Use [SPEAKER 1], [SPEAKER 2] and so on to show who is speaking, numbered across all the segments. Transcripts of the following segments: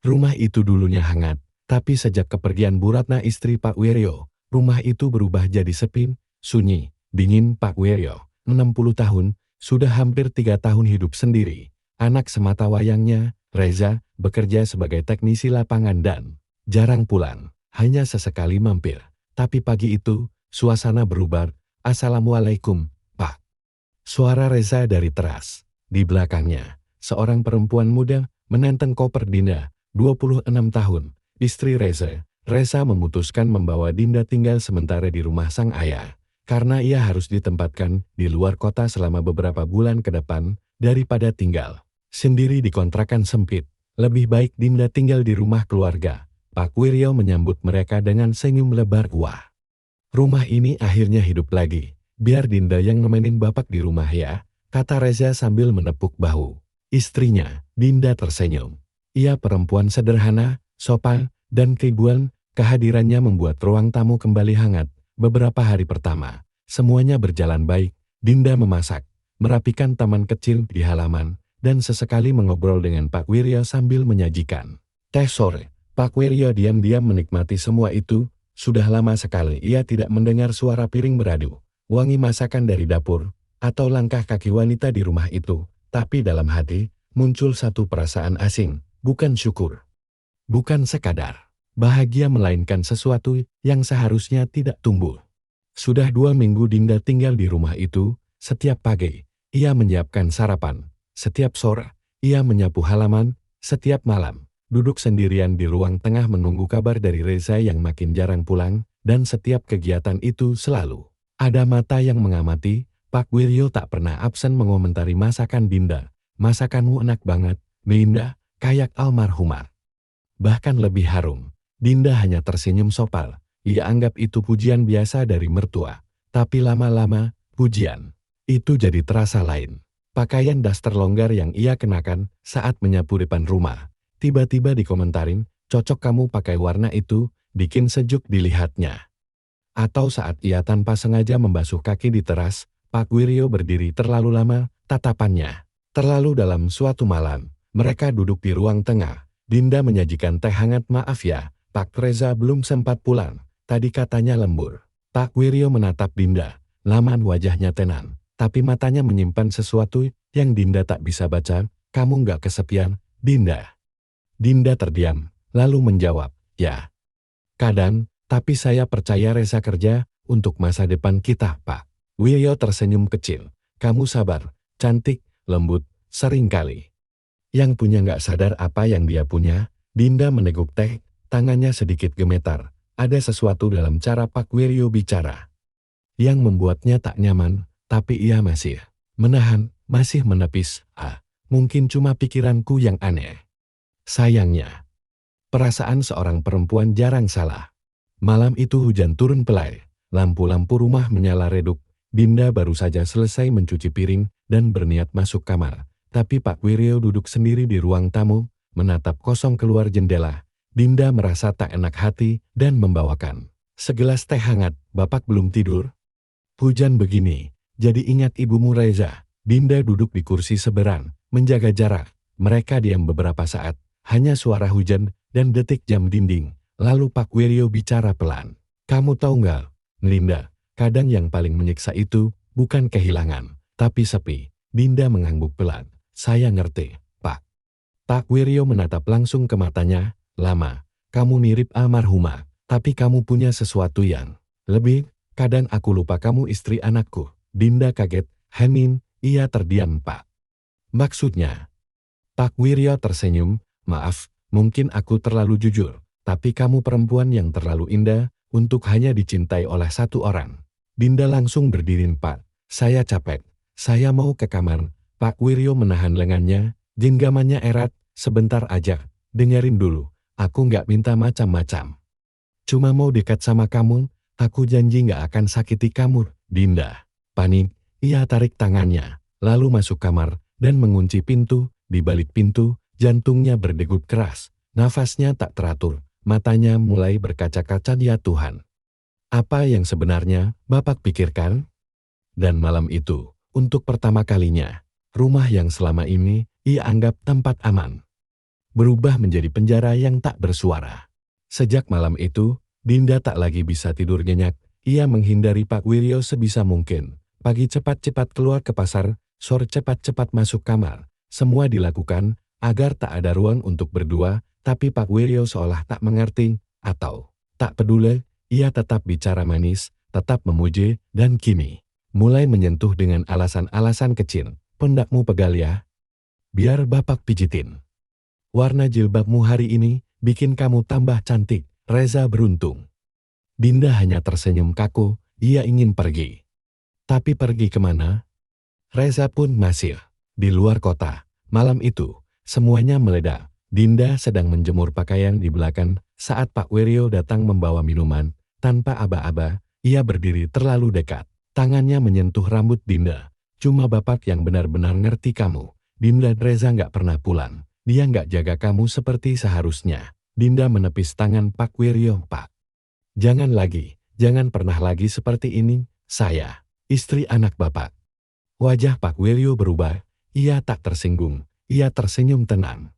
[SPEAKER 1] Rumah itu dulunya hangat, tapi sejak kepergian Bu Ratna istri Pak Wiryo, rumah itu berubah jadi sepi, sunyi, dingin. Pak Wiryo, 60 tahun, sudah hampir 3 tahun hidup sendiri. Anak semata wayangnya, Reza, bekerja sebagai teknisi lapangan dan jarang pulang, hanya sesekali mampir. Tapi pagi itu, suasana berubah. "Assalamualaikum, Pak." Suara Reza dari teras. Di belakangnya, seorang perempuan muda menenteng koper Dinda, 26 tahun, istri Reza. Reza memutuskan membawa Dinda tinggal sementara di rumah sang ayah, karena ia harus ditempatkan di luar kota selama beberapa bulan ke depan, daripada tinggal sendiri di kontrakan sempit. Lebih baik Dinda tinggal di rumah keluarga. Pak Wiryo menyambut mereka dengan senyum lebar. "Wah, rumah ini akhirnya hidup lagi. Biar Dinda yang nemenin bapak di rumah ya," kata Reza sambil menepuk bahu istrinya. Dinda tersenyum. Ia perempuan sederhana, sopan, dan keibuan. Kehadirannya membuat ruang tamu kembali hangat. Beberapa hari pertama, semuanya berjalan baik. Dinda memasak, merapikan taman kecil di halaman, dan sesekali mengobrol dengan Pak Wiryo sambil menyajikan teh sore. Pak Wiryo diam-diam menikmati semua itu. Sudah lama sekali ia tidak mendengar suara piring beradu, wangi masakan dari dapur, atau langkah kaki wanita di rumah itu. Tapi dalam hati, muncul satu perasaan asing, bukan syukur, bukan sekadar bahagia, melainkan sesuatu yang seharusnya tidak tumbuh. Sudah 2 minggu Dinda tinggal di rumah itu. Setiap pagi, ia menyiapkan sarapan. Setiap sore, ia menyapu halaman. Setiap malam, duduk sendirian di ruang tengah menunggu kabar dari Reza yang makin jarang pulang. Dan setiap kegiatan itu selalu ada mata yang mengamati. Pak Wiryo tak pernah absen mengomentari masakan Dinda. "Masakanmu enak banget, Dinda, kayak almarhumah. Bahkan lebih harum." Dinda hanya tersenyum sopal. Ia anggap itu pujian biasa dari mertua. Tapi lama-lama, pujian itu jadi terasa lain. Pakaian daster longgar yang ia kenakan saat menyapu depan rumah, tiba-tiba dikomentarin, "Cocok kamu pakai warna itu, bikin sejuk dilihatnya." Atau saat ia tanpa sengaja membasuh kaki di teras, Pak Wiryo berdiri terlalu lama, tatapannya terlalu dalam. Suatu malam, mereka duduk di ruang tengah. Dinda menyajikan teh hangat. "Maaf ya, Pak, Reza belum sempat pulang tadi," katanya lembur. Pak Wiryo menatap Dinda. Laman wajahnya tenang, tapi matanya menyimpan sesuatu yang Dinda tak bisa baca. "Kamu nggak kesepian, Dinda?" Dinda terdiam, lalu menjawab, "Ya, kadang, tapi saya percaya Reza kerja untuk masa depan kita, Pak." Wiryo tersenyum kecil. "Kamu sabar, cantik, lembut, seringkali yang punya nggak sadar apa yang dia punya." Dinda meneguk teh, tangannya sedikit gemetar. Ada sesuatu dalam cara Pak Wiryo bicara yang membuatnya tak nyaman, tapi ia masih menahan, masih menepis. Mungkin cuma pikiranku yang aneh." Sayangnya, perasaan seorang perempuan jarang salah. Malam itu hujan turun pelai, lampu-lampu rumah menyala redup. Dinda baru saja selesai mencuci piring dan berniat masuk kamar. Tapi Pak Wiryo duduk sendiri di ruang tamu, menatap kosong keluar jendela. Dinda merasa tak enak hati dan membawakan segelas teh hangat. "Bapak belum tidur? Hujan begini, jadi ingat ibumu, Reza." Dinda duduk di kursi seberang, menjaga jarak. Mereka diam beberapa saat, hanya suara hujan dan detik jam dinding. Lalu Pak Wiryo bicara pelan. "Kamu tahu nggak, Dinda, kadang yang paling menyiksa itu bukan kehilangan, tapi sepi." Dinda mengangguk pelan. "Saya ngerti, Pak." Pak Wiryo menatap langsung ke matanya. "Lama, kamu mirip almarhumah, tapi kamu punya sesuatu yang lebih. Kadang aku lupa kamu istri anakku." Dinda kaget, hening. Ia terdiam. "Pak, maksudnya?" Pak Wiryo tersenyum. "Maaf, mungkin aku terlalu jujur, tapi kamu perempuan yang terlalu indah untuk hanya dicintai oleh satu orang." Dinda langsung berdiri. "Pak, saya capek. Saya mau ke kamar." Pak Wiryo menahan lengannya, genggamannya erat. "Sebentar aja, dengerin dulu. Aku nggak minta macam-macam. Cuma mau dekat sama kamu. Aku janji nggak akan sakiti kamu." Dinda panik. Ia tarik tangannya, lalu masuk kamar dan mengunci pintu. Di balik pintu, jantungnya berdegup keras. Nafasnya tak teratur. Matanya mulai berkaca-kaca. "Ya Tuhan, apa yang sebenarnya Bapak pikirkan?" Dan malam itu, untuk pertama kalinya, rumah yang selama ini ia anggap tempat aman berubah menjadi penjara yang tak bersuara. Sejak malam itu, Dinda tak lagi bisa tidur nyenyak. Ia menghindari Pak Wiryo sebisa mungkin. Pagi cepat-cepat keluar ke pasar, sore cepat-cepat masuk kamar. Semua dilakukan agar tak ada ruang untuk berdua, tapi Pak Wiryo seolah tak mengerti atau tak peduli. Ia tetap bicara manis, tetap memuji, dan kini mulai menyentuh dengan alasan-alasan kecil. Pundakmu pegal ya, biar bapak pijitin. Warna jilbabmu hari ini bikin kamu tambah cantik. Reza beruntung. Dinda hanya tersenyum kaku. Ia ingin pergi. Tapi pergi kemana? Reza pun masih di luar kota. Malam itu, semuanya meledak. Dinda sedang menjemur pakaian di belakang saat Pak Wiryo datang membawa minuman. Tanpa aba-aba, ia berdiri terlalu dekat. Tangannya menyentuh rambut Dinda. Cuma bapak yang benar-benar ngerti kamu. Dinda, Reza nggak pernah pulang. Dia nggak jaga kamu seperti seharusnya. Dinda menepis tangan Pak Wiryo. Pak, jangan lagi, jangan pernah lagi seperti ini. Saya, istri anak bapak. Wajah Pak Wiryo berubah. Ia tak tersinggung. Ia tersenyum tenang.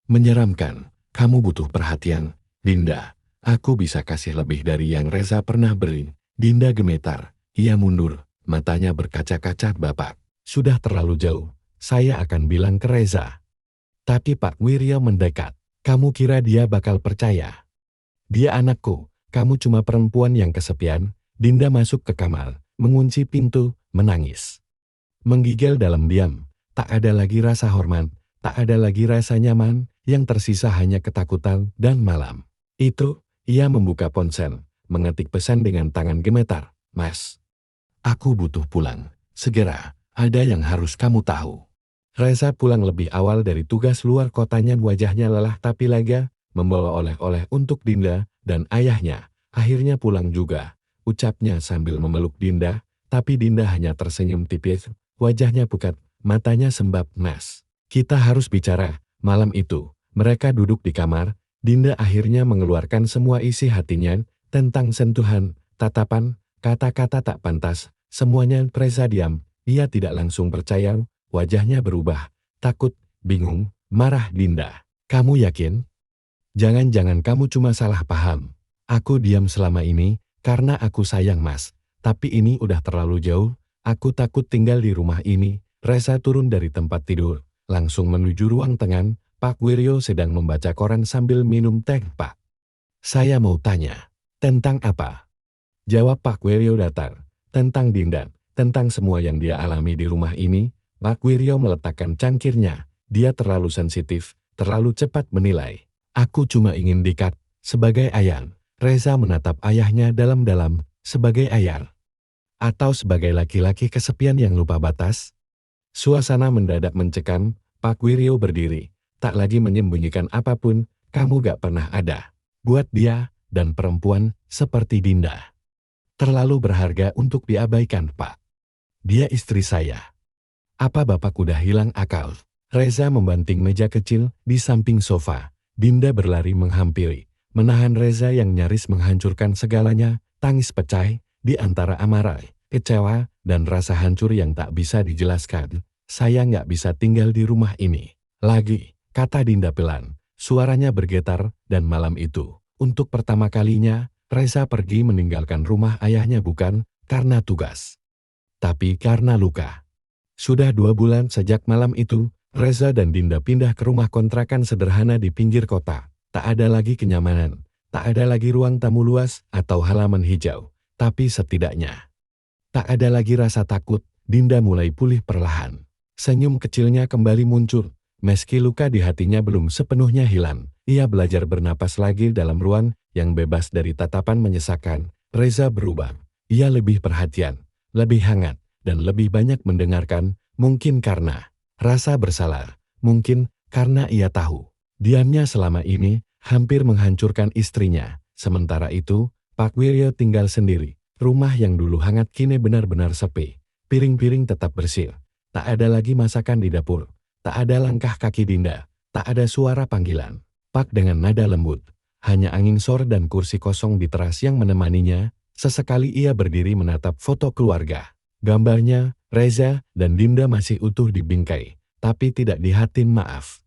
[SPEAKER 1] Menyeramkan. Kamu butuh perhatian. Dinda, aku bisa kasih lebih dari yang Reza pernah beri. Dinda gemetar. Ia mundur. Matanya berkaca-kaca. Bapak, sudah terlalu jauh. Saya akan bilang ke Reza. Tapi Pak Wiryo mendekat. Kamu kira dia bakal percaya? Dia anakku. Kamu cuma perempuan yang kesepian. Dinda masuk ke kamar, mengunci pintu, menangis. Menggigil dalam diam. Tak ada lagi rasa hormat, tak ada lagi rasa nyaman, yang tersisa hanya ketakutan dan malam. Itu, ia membuka ponsel, mengetik pesan dengan tangan gemetar. Mas, aku butuh pulang. Segera, ada yang harus kamu tahu. Reza pulang lebih awal dari tugas luar kotanya. Wajahnya lelah tapi lega, membawa oleh-oleh untuk Dinda dan ayahnya. Akhirnya pulang juga, ucapnya sambil memeluk Dinda, tapi Dinda hanya tersenyum tipis, wajahnya pucat, matanya sembab. Mas, kita harus bicara. Malam itu, mereka duduk di kamar. Dinda akhirnya mengeluarkan semua isi hatinya tentang sentuhan, tatapan, kata-kata tak pantas. Semuanya. Reza diam, ia tidak langsung percaya. Wajahnya berubah, takut, bingung, marah. Dinda, kamu yakin? Jangan-jangan kamu cuma salah paham. Aku diam selama ini, karena aku sayang Mas. Tapi ini udah terlalu jauh, aku takut tinggal di rumah ini. Reza turun dari tempat tidur, langsung menuju ruang tengah. Pak Wiryo sedang membaca koran sambil minum teh. Pak, saya mau tanya. Tentang apa? Jawab Pak Wiryo datar. Tentang Dinda, tentang semua yang dia alami di rumah ini. Pak Wiryo meletakkan cangkirnya. Dia terlalu sensitif, terlalu cepat menilai. Aku cuma ingin dekat, sebagai ayah. Reza menatap ayahnya dalam-dalam, sebagai ayah. Atau sebagai laki-laki kesepian yang lupa batas. Suasana mendadak mencekam. Pak Wiryo berdiri, tak lagi menyembunyikan apapun. Kamu gak pernah ada buat dia dan perempuan seperti Dinda. Terlalu berharga untuk diabaikan, Pak. Dia istri saya. Apa bapak udah hilang akal? Reza membanting meja kecil di samping sofa. Dinda berlari menghampiri, menahan Reza yang nyaris menghancurkan segalanya. Tangis pecah di antara amarah, kecewa, dan rasa hancur yang tak bisa dijelaskan. Saya nggak bisa tinggal di rumah ini lagi, kata Dinda pelan. Suaranya bergetar, dan malam itu, untuk pertama kalinya, Reza pergi meninggalkan rumah ayahnya bukan karena tugas, tapi karena luka. Sudah 2 bulan sejak malam itu, Reza dan Dinda pindah ke rumah kontrakan sederhana di pinggir kota. Tak ada lagi kenyamanan, tak ada lagi ruang tamu luas atau halaman hijau. Tapi setidaknya, tak ada lagi rasa takut. Dinda mulai pulih perlahan. Senyum kecilnya kembali muncul. Meski luka di hatinya belum sepenuhnya hilang, ia belajar bernapas lagi dalam ruang yang bebas dari tatapan menyesakan. Reza berubah. Ia lebih perhatian, lebih hangat, dan lebih banyak mendengarkan, mungkin karena rasa bersalah, mungkin karena ia tahu diamnya selama ini hampir menghancurkan istrinya. Sementara itu, Pak Wiryo tinggal sendiri. Rumah yang dulu hangat kini benar-benar sepi. Piring-piring tetap bersih. Tak ada lagi masakan di dapur. Tak ada langkah kaki Dinda. Tak ada suara panggilan. Pak dengan nada lembut. Hanya angin sore dan kursi kosong di teras yang menemaninya. Sesekali ia berdiri menatap foto keluarga. Gambarnya, Reza dan Dinda masih utuh di bingkai, tapi tidak di hati. Maaf,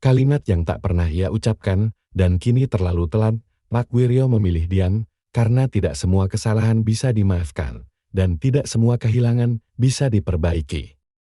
[SPEAKER 1] Kalimat yang tak pernah ia ucapkan, dan kini terlalu telat, Pak Wiryo memilih diam, karena tidak semua kesalahan bisa dimaafkan, dan tidak semua kehilangan bisa diperbaiki.